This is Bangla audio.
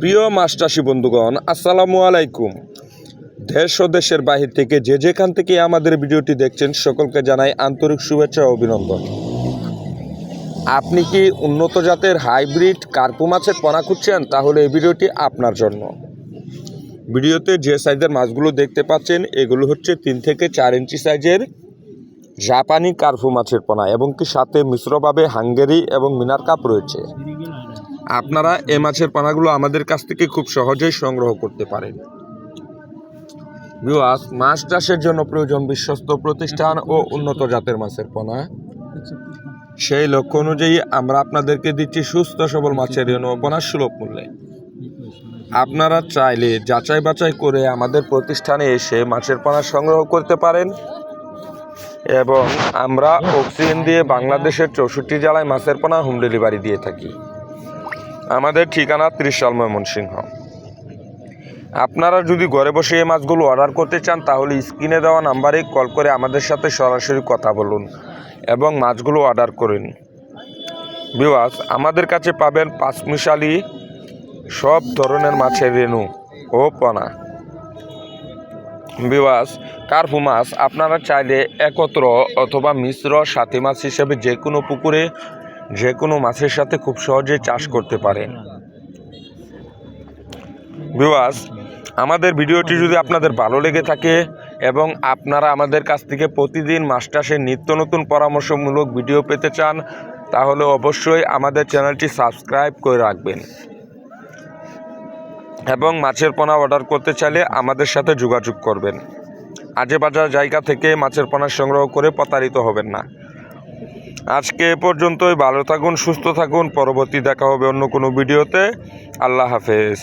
প্রিয় মাছ চাষী বন্ধুগণ, আসসালামু আলাইকুম। দেশ ও দেশের বাহির থেকে যেখান থেকে আমাদের ভিডিওটি দেখছেন সকলকে জানাই আন্তরিক শুভেচ্ছা ও অভিনন্দন। আপনি কি উন্নত জাতের হাইব্রিড কার্পু মাছের পোনা খুঁজছেন? তাহলে এই ভিডিওটি আপনার জন্য। ভিডিওতে যে সাইজের মাছগুলো দেখতে পাচ্ছেন এগুলো হচ্ছে 3 থেকে 4 ইঞ্চি সাইজের জাপানি কার্পু মাছের পোনা এবং কি সাথে মিশ্রভাবে হাঙ্গেরি এবং মিনার কাপ রয়েছে। আপনারা এই মাছের পোনাগুলো আমাদের কাছ থেকে খুব সহজেই সংগ্রহ করতে পারেন। ভিউয়ার্স, মাছ চাষের জন্য প্রয়োজন বিশ্বস্ত প্রতিষ্ঠান ও উন্নত জাতের মাছের পোনা। সেই লক্ষ্য অনুযায়ী আমরা আপনাদেরকে দিচ্ছি সুস্থ সবল মাছের পোনা সুলভ মূল্যে। আপনারা চাইলে যাচাই বাছাই করে আমাদের প্রতিষ্ঠানে এসে মাছের পোনা সংগ্রহ করতে পারেন এবং আমরা অক্সিজেন দিয়ে বাংলাদেশের 64 জেলায় মাছের পোনা হোম ডেলিভারি দিয়ে থাকি। আমাদের ঠিকানা ত্রিশাল, ময়মনসিংহ। আপনারা যদি ঘরে বসে এই মাছগুলো অর্ডার করতে চান তাহলে স্ক্রিনে দেওয়া নাম্বারে কল করে আমাদের সাথে সরাসরি কথা বলুন এবং মাছগুলো অর্ডার করুন। ভিউয়ার্স, আমাদের কাছে পাবেন পাঁচমিশালি সব ধরনের মাছের রেণু ও পোনা। ভিউয়ার্স, কার্পু মাছ আপনারা চাইলে একত্র অথবা মিশ্র সাথী মাছ হিসেবে যে কোনো পুকুরে যে কোনো মাছের সাথে খুব সহজে চাষ করতে পারেন। ভিউয়ার্স, আমাদের ভিডিওটি যদি আপনাদের ভালো লেগে থাকে এবং আপনারা আমাদের কাছ থেকে প্রতিদিন মাছ চাষের নিত্য নতুন পরামর্শমূলক ভিডিও পেতে চান তাহলে অবশ্যই আমাদের চ্যানেলটি সাবস্ক্রাইব করে রাখবেন এবং মাছের পোনা অর্ডার করতে চাইলে আমাদের সাথে যোগাযোগ করবেন। আজে বাজার জায়গা থেকে মাছের পোনা সংগ্রহ করে প্রতারিত হবেন না। আজকে এ পর্যন্তই। ভালো থাকুন, সুস্থ থাকুন। পরবর্তী দেখা হবে অন্য কোনো ভিডিওতে। আল্লাহ হাফেজ।